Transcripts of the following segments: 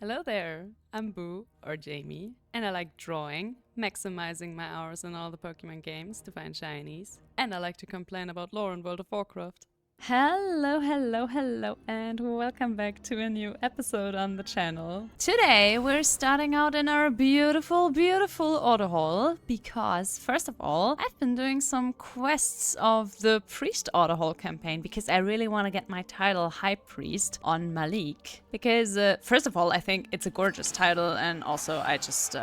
Hello there, I'm Boo, or Jamie, and I like drawing, maximizing my hours in all the Pokemon games to find shinies, and I like to complain about lore in World of Warcraft. Hello, and welcome back to a new episode on the channel. Today we're starting out in our beautiful auto haul because, first of all, I've been doing some quests of the Priest auto haul campaign because I really want to get my title High Priest on Malik. Because, first of all, I think it's a gorgeous title, and also I just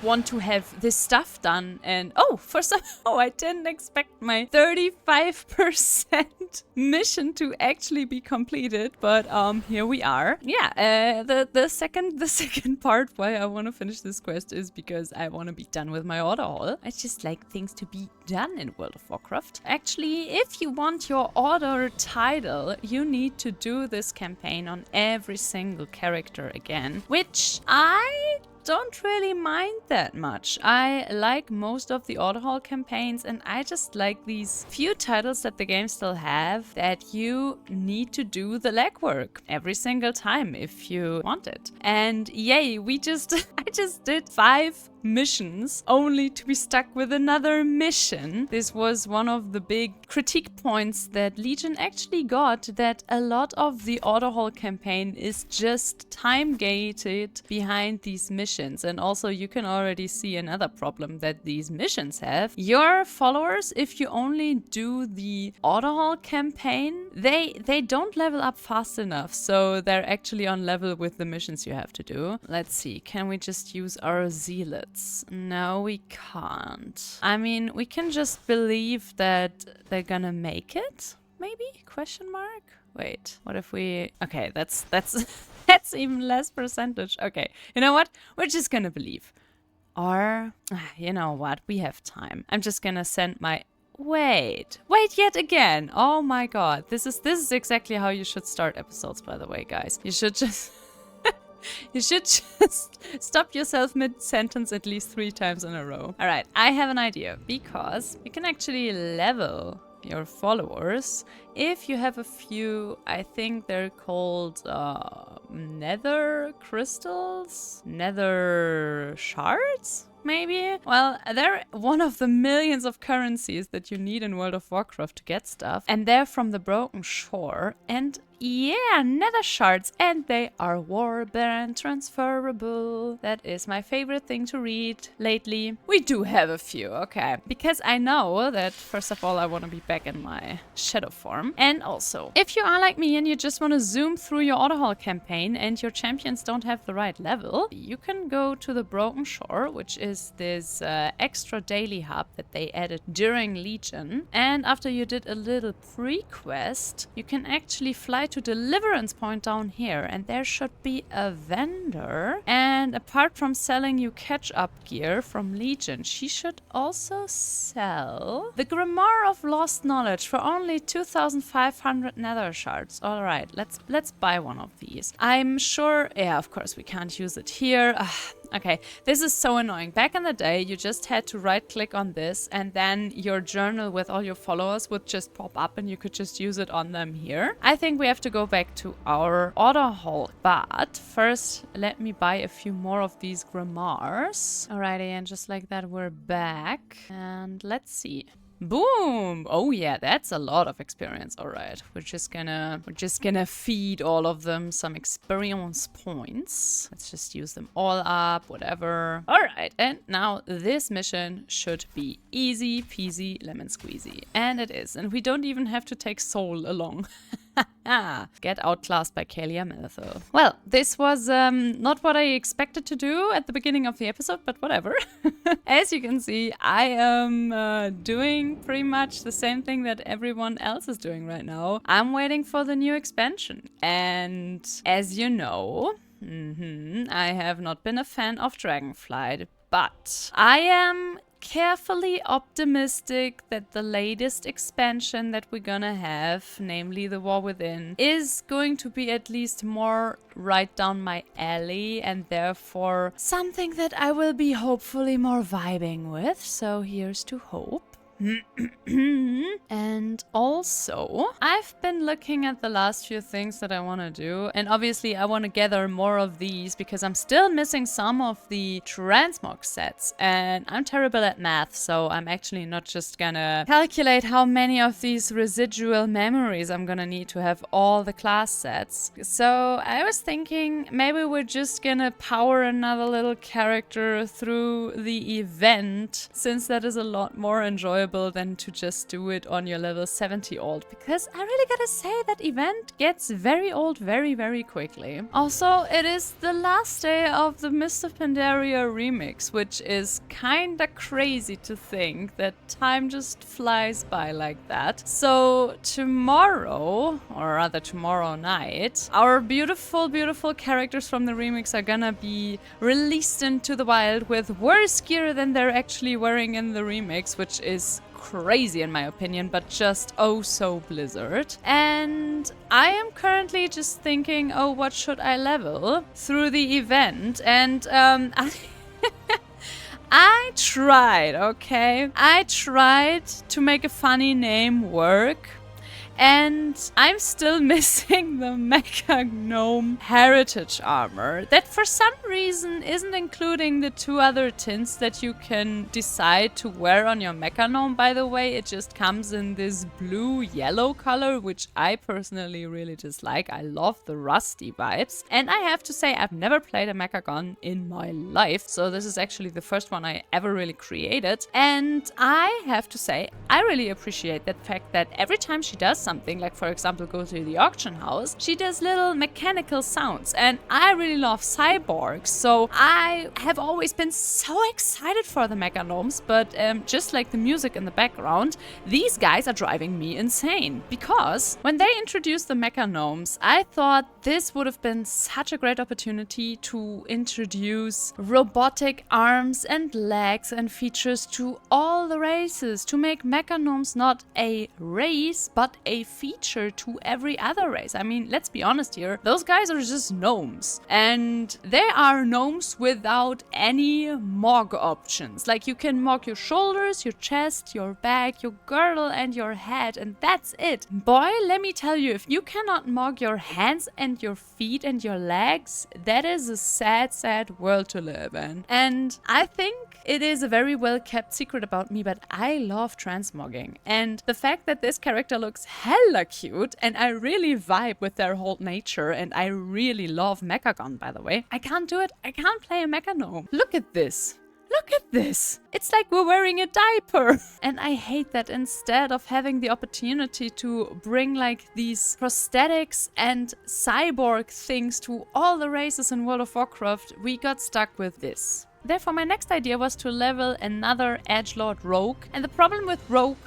want to have this stuff done. And I didn't expect my 35% mission to actually be completed, but here we are. Yeah, the second part why I want to finish this quest is because I want to be done with my auto haul. I just like things to be done in World of Warcraft. Actually, if you want your order title, you need to do this campaign on every single character again, which I don't really mind that much. I like most of the auto haul campaigns, and I just like these few titles that the game still have that you need to do the legwork every single time if you want it. And yay, I just did 5 missions only to be stuck with another mission. This was one of the big critique points that Legion actually got, that a lot of the auto haul campaign is just time gated behind these missions. And also you can already see another problem that these missions have. Your followers, if you only do the auto haul campaign, they don't level up fast enough, so they're actually on level with the missions you have to do. Let's see, can we just use our zealots? No, we can't. I mean, we can just believe that they're gonna make it, maybe? Question mark? Wait, what if we... Okay, that's that's even less percentage. Okay, you know what? We're just gonna believe. Or, you know what? We have time. I'm just gonna send my... Wait yet again. Oh my god. This is exactly how you should start episodes, by the way, guys. You should just... You should just stop yourself mid-sentence at least 3 times in a row. Alright, I have an idea, because you can actually level your followers if you have a few, I think they're called Nether crystals? Nether Shards? Maybe? Well, they're one of the millions of currencies that you need in World of Warcraft to get stuff. And they're from the Broken Shore. And yeah, Nether Shards. And they are warband transferable. That is my favorite thing to read lately. We do have a few, okay. Because I know that, first of all, I want to be back in my shadow form. And also, if you are like me and you just want to zoom through your auto haul campaign and your champions don't have the right level, you can go to the Broken Shore, which is this extra daily hub that they added during Legion. And after you did a little pre-quest, you can actually fly to Deliverance Point down here, and there should be a vendor. And apart from selling you catch-up gear from Legion, she should also sell the Grimoire of Lost Knowledge for only 2,500 Nether Shards. All right, let's buy one of these. I'm sure, yeah, of course we can't use it here. Okay, this is so annoying. Back in the day, you just had to right-click on this, and then your journal with all your followers would just pop up, and you could just use it on them here. I think we have to go back to our auto haul. But first, let me buy a few more of these grimoires. Alrighty, and just like that, we're back. And let's see. Boom! Oh yeah, that's a lot of experience. All right, we're just gonna feed all of them some experience points. Let's just use them all up, whatever. All right, and now this mission should be easy peasy lemon squeezy, and it is. And we don't even have to take Soul along. Get outclassed by Kalia Malthus. Well, this was not what I expected to do at the beginning of the episode, but whatever. As you can see, I am doing pretty much the same thing that everyone else is doing right now. I'm waiting for the new expansion. And as you know, I have not been a fan of Dragonflight, but I am carefully optimistic that the latest expansion that we're gonna have, namely the War Within, is going to be at least more right down my alley, and therefore something that I will be hopefully more vibing with. So here's to hope. And also, I've been looking at the last few things that I want to do. And obviously, I want to gather more of these because I'm still missing some of the transmog sets. And I'm terrible at math, so I'm actually not just gonna calculate how many of these residual memories I'm gonna need to have all the class sets. So I was thinking maybe we're just gonna power another little character through the event, since that is a lot more enjoyable than to just do it on your level 70 old, because I really gotta say that event gets very old very, very quickly. Also, it is the last day of the Mist of Pandaria remix, which is kinda crazy to think that time just flies by like that. So tomorrow, or rather tomorrow night, our beautiful, beautiful characters from the remix are gonna be released into the wild with worse gear than they're actually wearing in the remix, which is crazy in my opinion, but just oh so Blizzard. And I am currently just thinking, oh, what should I level through the event? And I tried, okay? I tried to make a funny name work. And I'm still missing the Mecha Gnome Heritage Armor that for some reason isn't including the 2 other tints that you can decide to wear on your Mecha Gnome. By the way, it just comes in this blue-yellow color, which I personally really dislike. I love the rusty vibes. And I have to say, I've never played a Mecha Gun in my life, so this is actually the first one I ever really created. And I have to say, I really appreciate that fact that every time she does something, like for example go to the auction house, she does little mechanical sounds, and I really love cyborgs, so I have always been so excited for the Mecha Gnomes, but just like the music in the background, these guys are driving me insane, because when they introduced the Mecha Gnomes, I thought this would have been such a great opportunity to introduce robotic arms and legs and features to all the races, to make Mecha Gnomes not a race, but a feature to every other race. I mean, let's be honest here, those guys are just gnomes, and they are gnomes without any mog options. Like, you can mog your shoulders, your chest, your back, your girdle, and your head, and that's it. Boy, let me tell you, if you cannot mog your hands and your feet and your legs, that is a sad, sad world to live in. And I think it is a very well kept secret about me, but I love transmogging. And the fact that this character looks hella cute, and I really vibe with their whole nature, and I really love Mechagon, by the way. I can't do it. I can't play a Mecha Gnome. Look at this. Look at this! It's like we're wearing a diaper! And I hate that instead of having the opportunity to bring like these prosthetics and cyborg things to all the races in World of Warcraft, we got stuck with this. Therefore, my next idea was to level another edgelord rogue, and the problem with rogue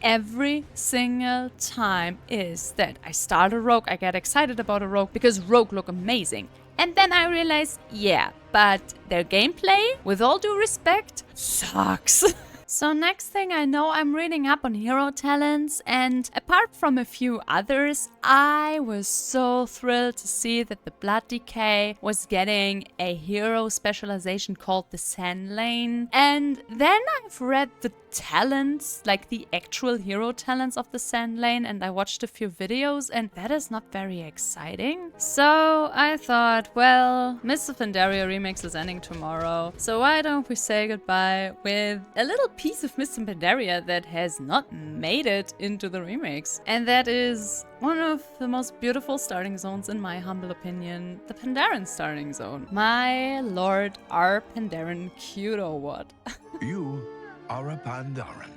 every single time is that I start a rogue, I get excited about a rogue because rogue look amazing. And then I realize, yeah, but their gameplay, with all due respect, sucks. So next thing I know, I'm reading up on hero talents, and apart from a few others, I was so thrilled to see that the Blood Decay was getting a hero specialization called the Sand Lane. And then I've read the talents, like the actual hero talents of the Sand Lane, and I watched a few videos, and that is not very exciting. So I thought, well, Mist of Pandaria remix is ending tomorrow, so why don't we say goodbye with a little piece of Mist of Pandaria that has not made it into the remix. And that is one of the most beautiful starting zones in my humble opinion, the Pandaran starting zone. My lord, our Pandaran cute or what? You are a Pandaran,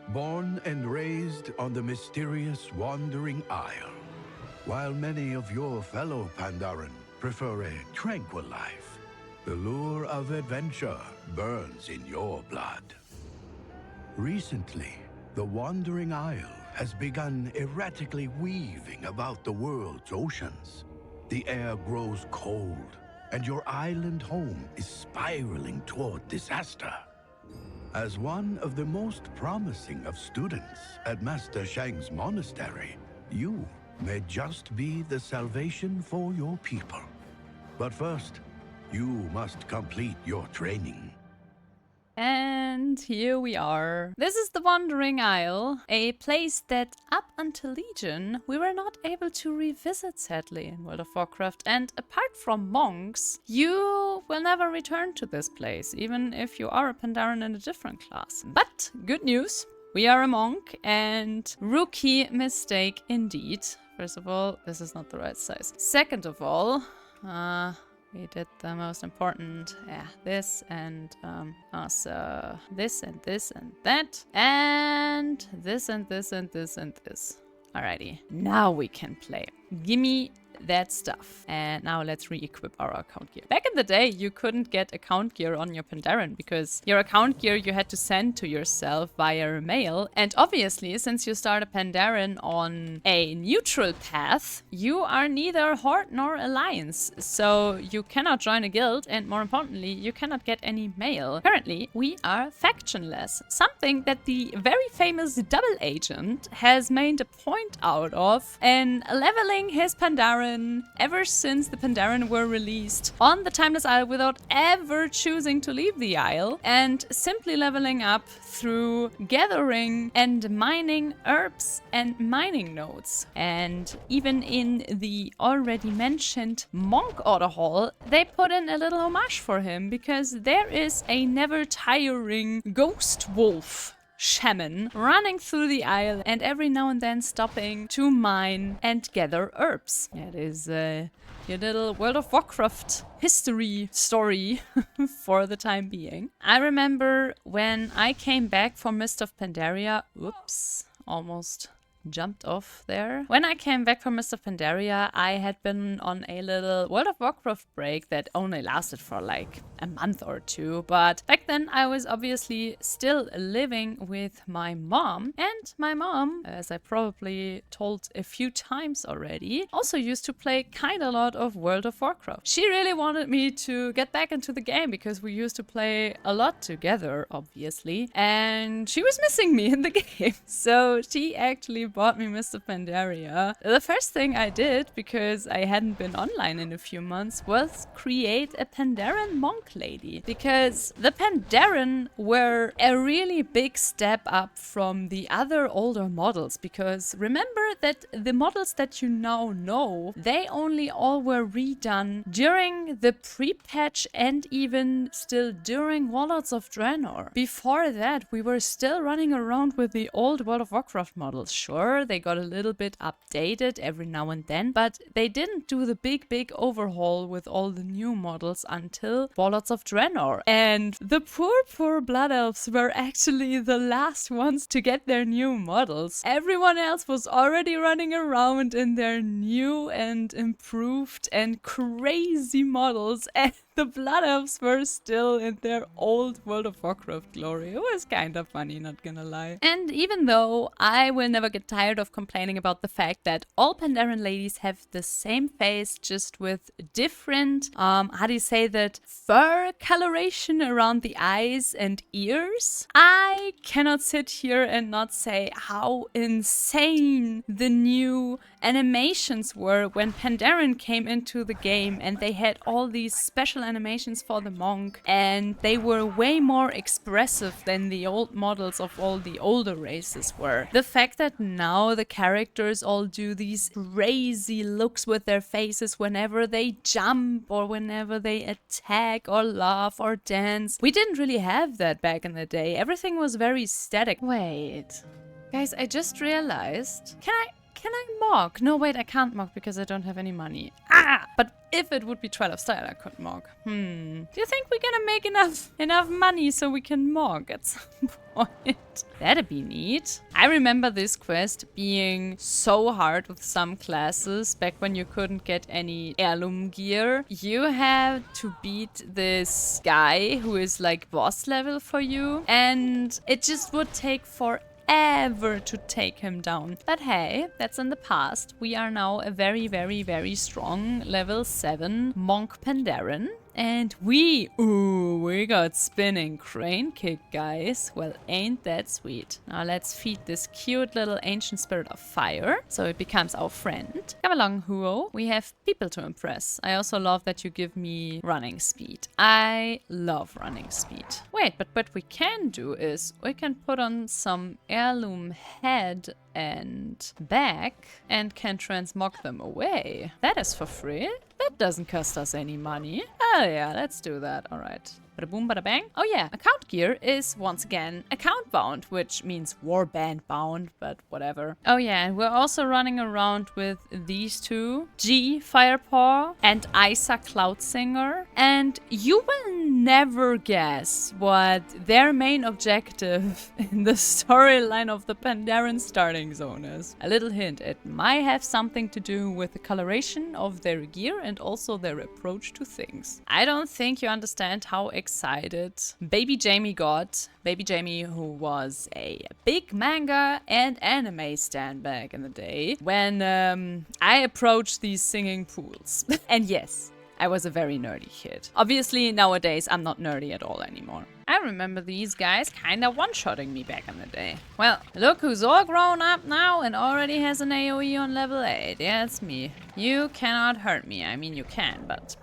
born and raised on the mysterious Wandering Isle. While many of your fellow Pandaran prefer a tranquil life, the lure of adventure burns in your blood. Recently, the Wandering Isle has begun erratically weaving about the world's oceans. The air grows cold, and your island home is spiraling toward disaster. As one of the most promising of students at Master Shang's monastery, you may just be the salvation for your people. But first, you must complete your training. And here we are. This is the Wandering Isle, a place that up until Legion we were not able to revisit sadly in World of Warcraft. And apart from monks, you will never return to this place, even if you are a Pandaran in a different class. But good news, we are a monk, and rookie mistake indeed. First of all, this is not the right size. Second of all, we did the most important, this and also this and this and that, and this and this and this and this. Alrighty, now we can play. Gimme that stuff. And now let's re-equip our account gear. Back in the day, you couldn't get account gear on your Pandaran because your account gear you had to send to yourself via mail. And obviously, since you start a Pandaran on a neutral path, you are neither Horde nor Alliance. So you cannot join a guild, and more importantly, you cannot get any mail. Currently, we are factionless. Something that the very famous Double Agent has made a point out of in leveling his Pandaran ever since the Pandaran were released on the Timeless Isle without ever choosing to leave the isle, and simply leveling up through gathering and mining herbs and mining nodes. And even in the already mentioned Monk Order Hall, they put in a little homage for him because there is a never tiring ghost wolf shaman running through the isle and every now and then stopping to mine and gather herbs. It is your little World of Warcraft history story for the time being. I remember when I came back from Mist of Pandaria, whoops, almost jumped off there. When I came back from Mist of Pandaria, I had been on a little World of Warcraft break that only lasted for like a month or two, but back then I was obviously still living with my mom, and my mom, as I probably told a few times already, also used to play kind of a lot of World of Warcraft. She really wanted me to get back into the game because we used to play a lot together, obviously, and she was missing me in the game. So she actually bought me Mist of Pandaria. The first thing I did, because I hadn't been online in a few months, was create a Pandaran monk lady. Because the Pandaran were a really big step up from the other older models. Because remember that the models that you now know, they only all were redone during the pre-patch and even still during Warlords of Draenor. Before that, we were still running around with the old World of Warcraft models. Sure, they got a little bit updated every now and then, but they didn't do the big overhaul with all the new models until Warlords of Draenor. And the poor Blood Elves were actually the last ones to get their new models. Everyone else was already running around in their new and improved and crazy models, and the Blood Elves were still in their old World of Warcraft glory. It was kind of funny, not gonna lie. And even though I will never get tired of complaining about the fact that all Pandaran ladies have the same face, just with different, how do you say that, fur coloration around the eyes and ears, I cannot sit here and not say how insane the new animations were when Pandaran came into the game, and they had all these special animations for the monk, and they were way more expressive than the old models of all the older races were. The fact that now the characters all do these crazy looks with their faces whenever they jump or whenever they attack or laugh or dance. We didn't really have that back in the day. Everything was very static. Wait. Guys, I just realized. Can I mock? No, wait, I can't mock because I don't have any money. But if it would be Trial of Style, I could mock. Do you think we're gonna make enough money so we can mock at some point? That'd be neat. I remember this quest being so hard with some classes back when you couldn't get any heirloom gear. You had to beat this guy who is like boss level for you, and it just would take forever to take him down. But hey, that's in the past. We are now a very strong level 7 monk Pandaran. And we got spinning crane kick, guys. Well, ain't that sweet. Now let's feed this cute little ancient spirit of fire, so it becomes our friend. Come along, Huo. We have people to impress. I also love that you give me running speed. I love running speed. Wait, but what we can do is we can put on some heirloom head and back and can transmog them away. That is for free. That doesn't cost us any money. Oh yeah, let's do that. All right. Bada boom, bada bang. Oh yeah, account gear is once again account bound, which means warband bound, but whatever. Oh yeah, and we're also running around with these two, G Firepaw and Isa Cloudsinger. And you will never guess what their main objective in the storyline of the Pandaran starting zone is. A little hint, it might have something to do with the coloration of their gear and also their approach to things. I don't think you understand how excited Baby Jamie got. Baby Jamie, who was a big manga and anime stan back in the day, when I approached these singing pools. And yes, I was a very nerdy kid. Obviously, nowadays, I'm not nerdy at all anymore. I remember these guys kinda one-shotting me back in the day. Well, look who's all grown up now and already has an AoE on level 8. Yeah, it's me. You cannot hurt me. I mean, you can, but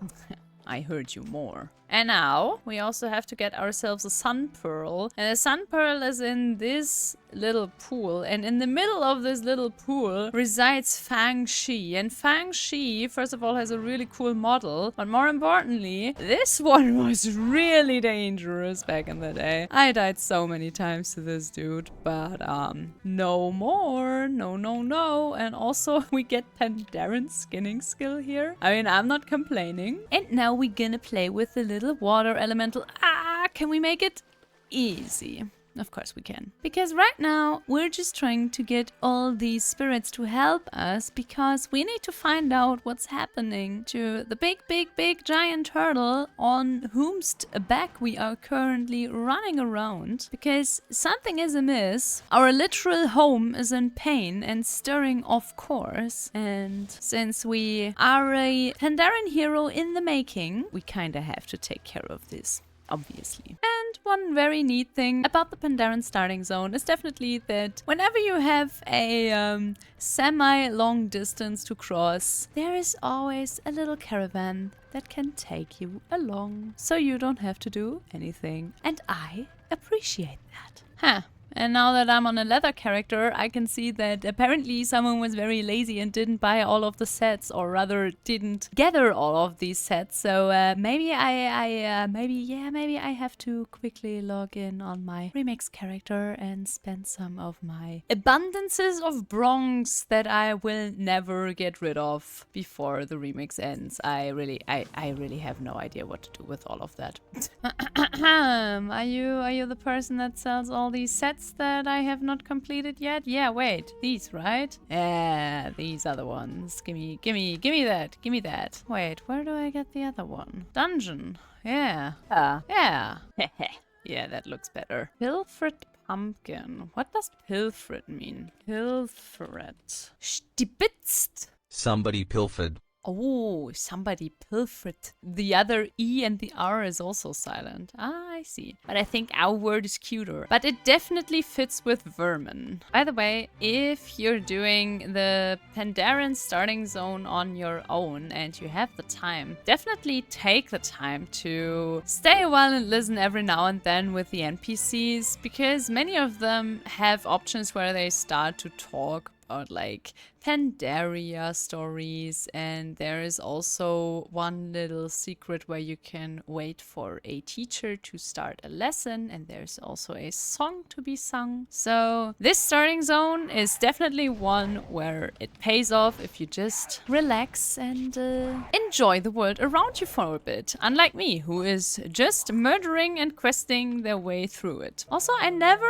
I hurt you more. And now we also have to get ourselves a sun pearl. And the sun pearl is in this little pool. And in the middle of this little pool resides Fang Shi. And Fang Shi, first of all, has a really cool model. But more importantly, this one was really dangerous back in the day. I died so many times to this dude. But no more. No, no, no. And also we get Pandaran skinning skill here. I mean, I'm not complaining. And now we're gonna play with the little water elemental. Can we make it easy? Of course we can. Because right now we're just trying to get all these spirits to help us because we need to find out what's happening to the big giant turtle on whose back we are currently running around. Because something is amiss. Our literal home is in pain and stirring, of course. And since we are a Pandaran hero in the making, we kinda have to take care of this. Obviously. And one very neat thing about the Pandaran starting zone is definitely that whenever you have a semi-long distance to cross, there is always a little caravan that can take you along. So you don't have to do anything. And I appreciate that. Huh. And now that I'm on a leather character, I can see that apparently someone was very lazy and didn't buy all of the sets, or rather didn't gather all of these sets. So maybe I have to quickly log in on my remix character and spend some of my abundances of bronze that I will never get rid of before the remix ends. I really have no idea what to do with all of that. Are you the person that sells all these sets that I have not completed yet? Yeah, wait, these, right? Yeah, these are the ones. Gimme that. Wait, where do I get the other one? Dungeon. Yeah. Yeah. Yeah, that looks better. Pilfered pumpkin. What does pilfered mean? Pilfered. Stibitzt. Somebody pilfered. Oh, somebody pilfered. The other E and the R is also silent. Ah, I see. But I think our word is cuter. But it definitely fits with vermin. By the way, if you're doing the Pandaran starting zone on your own and you have the time, definitely take the time to stay a while and listen every now and then with the NPCs, because many of them have options where they start to talk about like Pandaria stories, and there is also one little secret where you can wait for a teacher to start a lesson, and there's also a song to be sung. So this starting zone is definitely one where it pays off if you just relax and enjoy the world around you for a bit, unlike me, who is just murdering and questing their way through it. Also, I never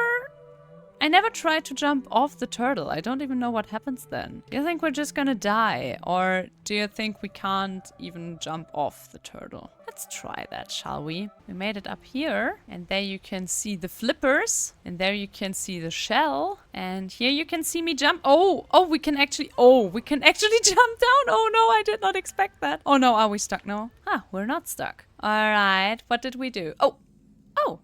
tried to jump off the turtle. I don't even know what happens then. Do you think we're just gonna die? Or do you think we can't even jump off the turtle? Let's try that, shall we? We made it up here. And there you can see the flippers. And there you can see the shell. And here you can see me jump. We can actually jump down. Oh no, I did not expect that. Oh no, are we stuck now? Ah, we're not stuck. Alright, what did we do? Oh! Oh!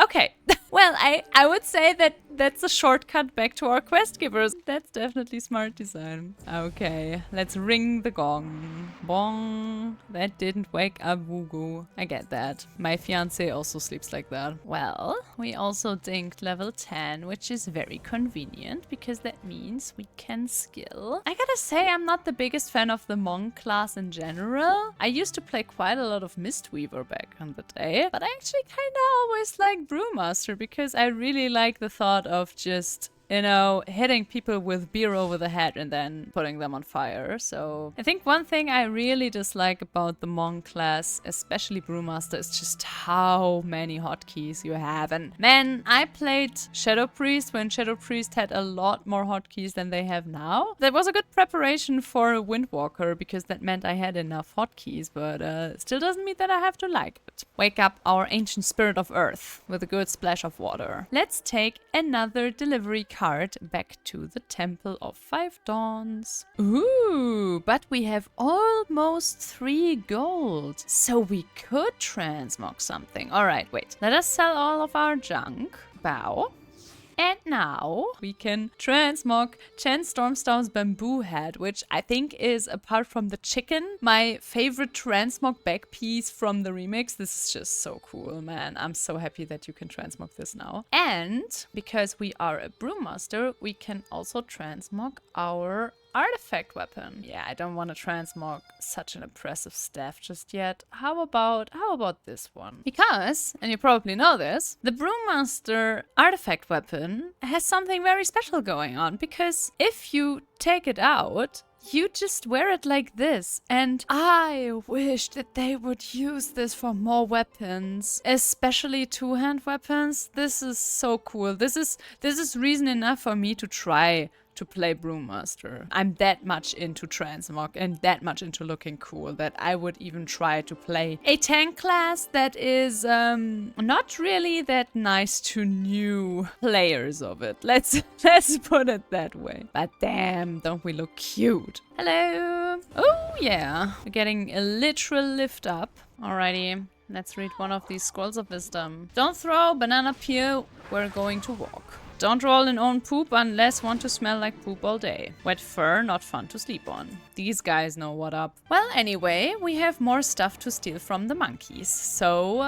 Okay. Well, I would say that that's a shortcut back to our quest givers. That's definitely smart design. Okay, let's ring the gong. Bong. That didn't wake up Wugu. I get that. My fiance also sleeps like that. Well, we also dinked level 10, which is very convenient because that means we can skill. I gotta say, I'm not the biggest fan of the monk class in general. I used to play quite a lot of Mistweaver back in the day, but I actually kind of always like Brewmaster because I really like the thought of just, you know, hitting people with beer over the head and then putting them on fire. So I think one thing I really dislike about the monk class, especially Brewmaster, is just how many hotkeys you have. And man, I played Shadow Priest when Shadow Priest had a lot more hotkeys than they have now. That was a good preparation for Windwalker because that meant I had enough hotkeys, but still doesn't mean that I have to like it. Wake up our ancient spirit of earth with a good splash of water. Let's take another delivery card back to the Temple of Five Dawns. Ooh, but we have almost 3 gold. So we could transmog something. Alright, wait. Let us sell all of our junk. Bow. And now we can transmog Chen Stormstow's bamboo head, which I think is, apart from the chicken, my favorite transmog back piece from the remix. This is just so cool, man. I'm so happy that you can transmog this now. And because we are a Brewmaster, we can also transmog our artifact weapon. Yeah, I don't want to transmog such an impressive staff just yet. How about this one? Because, and you probably know this, the Brewmaster artifact weapon has something very special going on, because if you take it out, you just wear it like this. And I wish that they would use this for more weapons, especially two-hand weapons. This is so cool. This is reason enough for me to try to play Brewmaster. I'm that much into transmog and that much into looking cool that I would even try to play a tank class that is not really that nice to new players of it. Let's put it that way. But damn, don't we look cute? Hello. Oh yeah, we're getting a literal lift up. Alrighty, let's read one of these scrolls of wisdom. Don't throw banana peel, we're going to walk. Don't roll in own poop unless want to smell like poop all day. Wet fur, not fun to sleep on. These guys know what up. Well, anyway, we have more stuff to steal from the monkeys. So,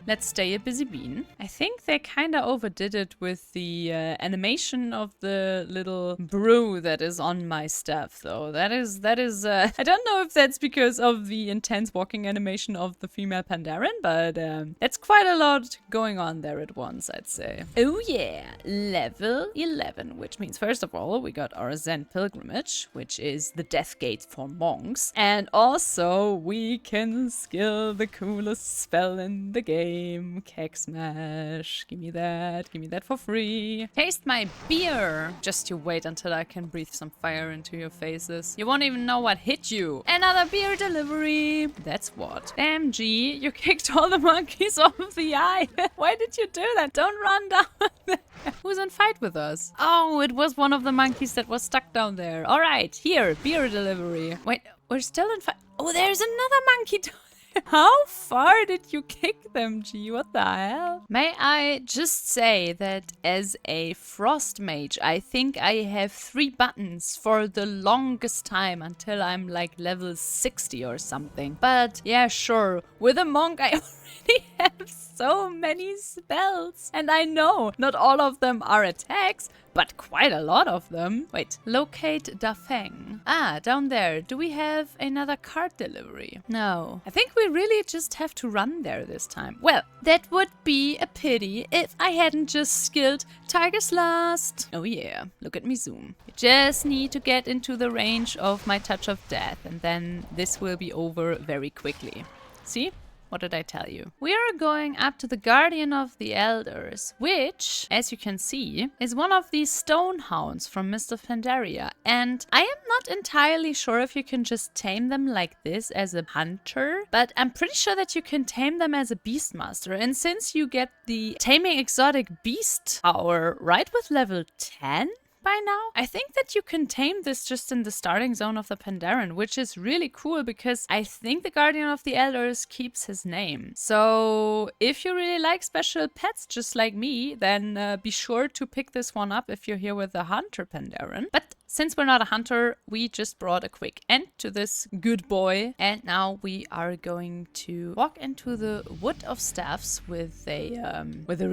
let's stay a busy bean. I think they kinda overdid it with the animation of the little brew that is on my staff, though. That is, I don't know if that's because of the intense walking animation of the female Pandaran, but that's quite a lot going on there at once, I'd say. Oh yeah, level 11, which means first of all we got our Zen Pilgrimage, which is the death gate for monks, and also we can skill the coolest spell in the game, Keg Smash. Give me that for free. Taste my beer. Just you wait until I can breathe some fire into your faces. You won't even know what hit you. Another beer delivery. That's what. Damn G, you kicked all the monkeys off the eye. Why did you do that? Don't run down there. Who's in fight with us? Oh, it was one of the monkeys that was stuck down there. All right, here, beer delivery. Wait, we're still in fight. Oh, there's another monkey down there. How far did you kick them, G? What the hell? May I just say that as a frost mage, I think I have 3 buttons for the longest time until I'm like level 60 or something. But yeah, sure. With a monk, I already have so many spells. And I know not all of them are attacks, but quite a lot of them. Wait, locate Dafeng. Ah, down there. Do we have another card delivery? No. I think we really just have to run there this time. Well, that would be a pity if I hadn't just skilled Tiger's Lust. Oh yeah, look at me zoom. You just need to get into the range of my touch of death, and then this will be over very quickly. See? What did I tell you? We are going up to the Guardian of the Elders, which, as you can see, is one of these stone hounds from Mr. Pandaria. And I am not entirely sure if you can just tame them like this as a hunter, but I'm pretty sure that you can tame them as a beastmaster. And since you get the taming exotic beast power right with level 10, by now. I think that you can tame this just in the starting zone of the Pandaran, which is really cool because I think the Guardian of the Elders keeps his name. So if you really like special pets just like me, then be sure to pick this one up if you're here with the Hunter Pandaran. But since we're not a hunter, we just brought a quick end to this good boy. And now we are going to walk into the Wood of Staffs with a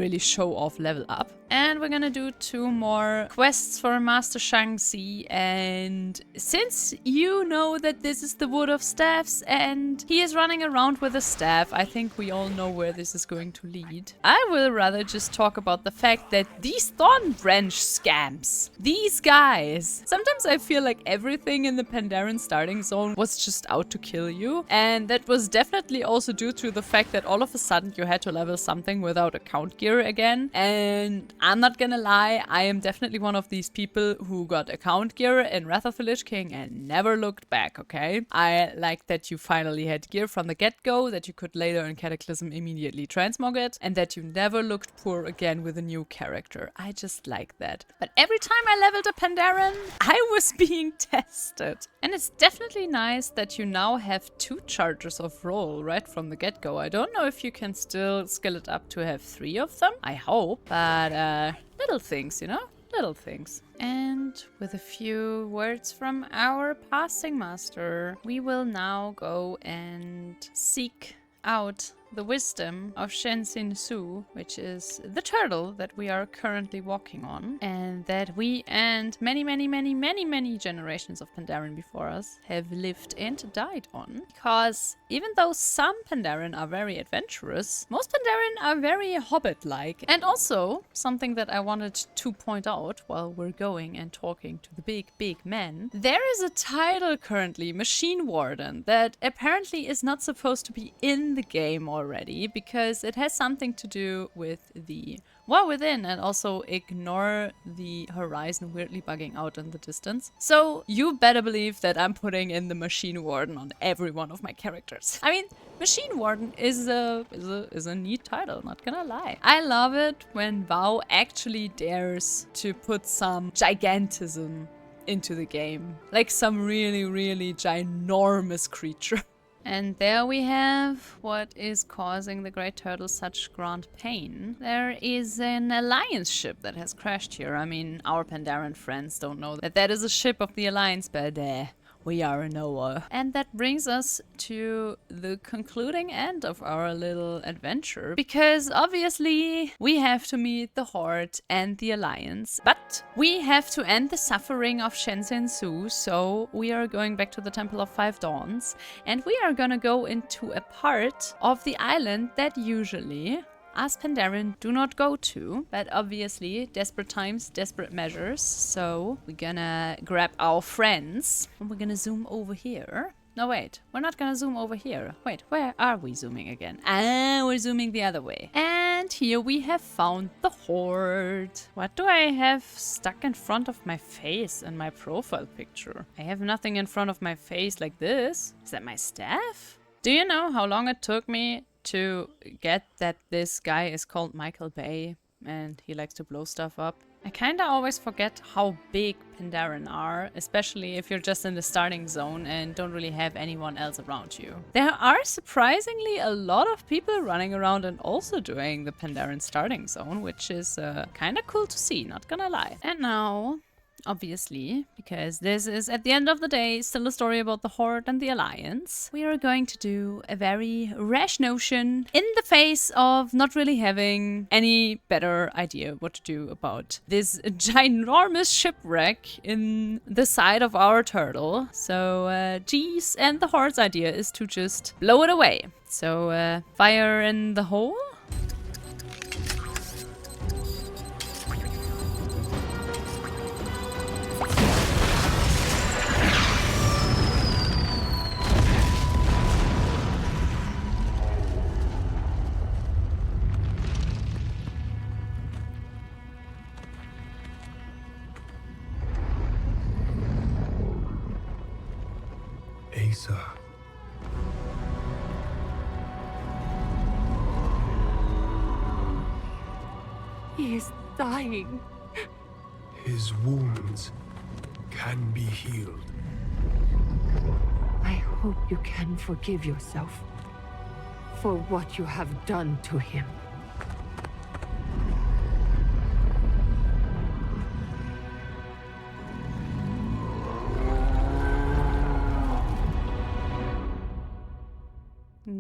really show-off level up. And we're gonna do 2 more quests for Master Shang-Chi. And since you know that this is the Wood of Staffs and he is running around with a staff, I think we all know where this is going to lead. I will rather just talk about the fact that these Thorn Branch scamps, these guys, sometimes I feel like everything in the Pandaran starting zone was just out to kill you. And that was definitely also due to the fact that all of a sudden you had to level something without account gear again. And I'm not gonna lie, I am definitely one of these people who got account gear in Wrath of the Lich King and never looked back, okay? I like that you finally had gear from the get-go, that you could later in Cataclysm immediately transmog it, and that you never looked poor again with a new character. I just like that. But every time I leveled a Pandaran, I was being tested. And it's definitely nice that you now have 2 charges of roll right from the get-go. I don't know if you can still scale it up to have 3 of them. I hope. But little things, you know? Little things. And with a few words from our passing master, we will now go and seek out the wisdom of Shensin Su, which is the turtle that we are currently walking on, and that we and many generations of Pandaran before us have lived and died on. Because even though some Pandaran are very adventurous, most Pandaran are very hobbit-like. And also, something that I wanted to point out while we're going and talking to the big men, there is a title currently, Machine Warden, that apparently is not supposed to be in the game already, because it has something to do with the War Within and also ignore the horizon weirdly bugging out in the distance. So you better believe that I'm putting in the Machine Warden on every one of my characters. I mean, Machine Warden is a neat title, not gonna lie. I love it when WoW actually dares to put some gigantism into the game. Like some really ginormous creature. And there we have what is causing the Great Turtle such grand pain. There is an Alliance ship that has crashed here. I mean, our Pandaran friends don't know that that is a ship of the Alliance, but we are Noah. And that brings us to the concluding end of our little adventure, because obviously we have to meet the Horde and the Alliance, but we have to end the suffering of Shensin Su, so we are going back to the Temple of Five Dawns, and we are gonna go into a part of the island that usually us Pandaran do not go to, but obviously desperate times, desperate measures, so we're gonna grab our friends and we're gonna zoom over here. No, wait, we're not gonna zoom over here. Wait, where are we zooming again? Ah, we're zooming the other way. And here we have found the Horde. What do I have stuck in front of my face in my profile picture? I have nothing in front of my face like this. Is that my staff? Do you know how long it took me to get that this guy is called Michael Bay and he likes to blow stuff up? I kinda always forget how big Pandaran are, especially if you're just in the starting zone and don't really have anyone else around you. There are surprisingly a lot of people running around and also doing the Pandaran starting zone, which is kinda cool to see, not gonna lie. And now, obviously, because this is at the end of the day still a story about the Horde and the Alliance, we are going to do a very rash notion in the face of not really having any better idea what to do about this ginormous shipwreck in the side of our turtle. So G's and the Horde's idea is to just blow it away. So fire in the hole. Asa. He is dying. His wounds can be healed. I hope you can forgive yourself for what you have done to him.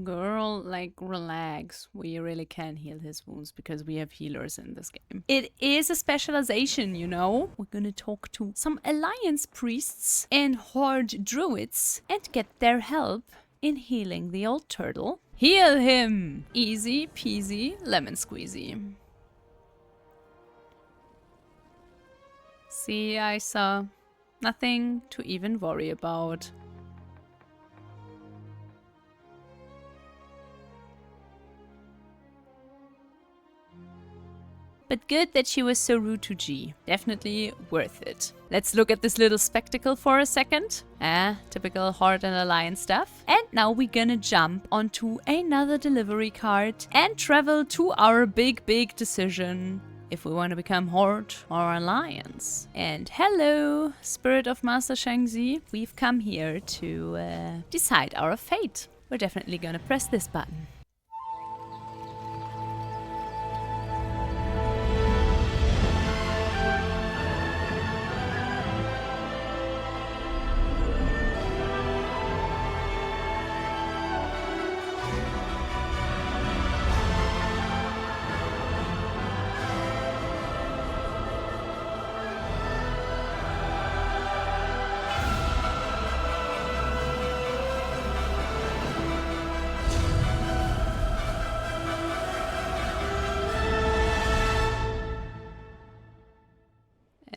Girl, like, relax. We really can heal his wounds because we have healers in this game. It is a specialization, you know? We're gonna talk to some Alliance priests and Horde druids and get their help in healing the old turtle. Heal him! Easy peasy lemon squeezy. See, Isa. Nothing to even worry about. But good that she was so rude to G. Definitely worth it. Let's look at this little spectacle for a second. Typical Horde and Alliance stuff. And now we're gonna jump onto another delivery cart and travel to our big decision. If we want to become Horde or Alliance. And hello, Spirit of Master Shangzi. We've come here to decide our fate. We're definitely gonna press this button.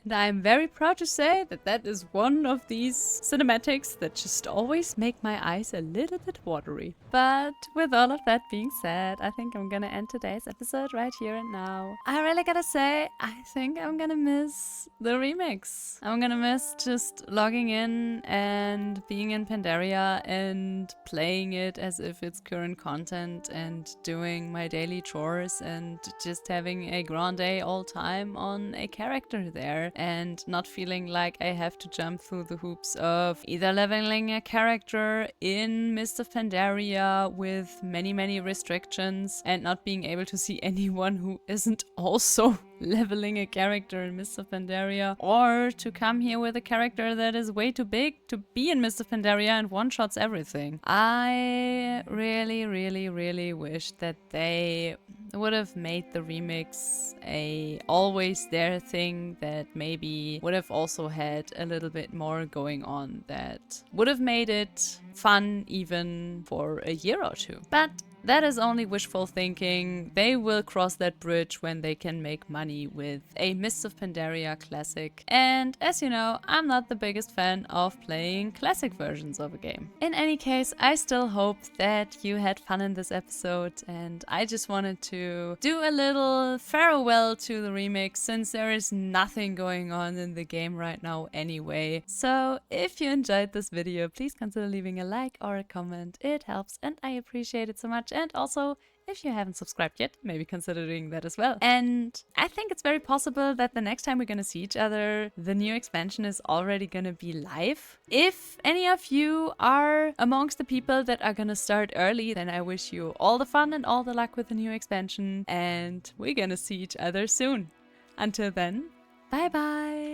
And I'm very proud to say that that is one of these cinematics that just always make my eyes a little bit watery. But with all of that being said, I think I'm gonna end today's episode right here and now. I really gotta say, I think I'm gonna miss the remix. I'm gonna miss just logging in and being in Pandaria and playing it as if it's current content and doing my daily chores and just having a grande all time on a character there. And not feeling like I have to jump through the hoops of either leveling a character in Mist of Pandaria with many restrictions and not being able to see anyone who isn't also leveling a character in Mist of Pandaria, or to come here with a character that is way too big to be in Mist of Pandaria and one-shots everything. I really wish that they would have made the remix a always there thing, that maybe would have also had a little bit more going on, that would have made it fun even for a year or two. But that is only wishful thinking. They will cross that bridge when they can make money with a Mists of Pandaria classic. And as you know, I'm not the biggest fan of playing classic versions of a game. In any case, I still hope that you had fun in this episode, and I just wanted to do a little farewell to the remix, since there is nothing going on in the game right now anyway. So if you enjoyed this video, please consider leaving a like or a comment. It helps and I appreciate it so much. And also, if you haven't subscribed yet, maybe consider doing that as well. And I think it's very possible that the next time we're gonna see each other, the new expansion is already gonna be live. If any of you are amongst the people that are gonna start early, then I wish you all the fun and all the luck with the new expansion. And we're gonna see each other soon. Until then, bye bye!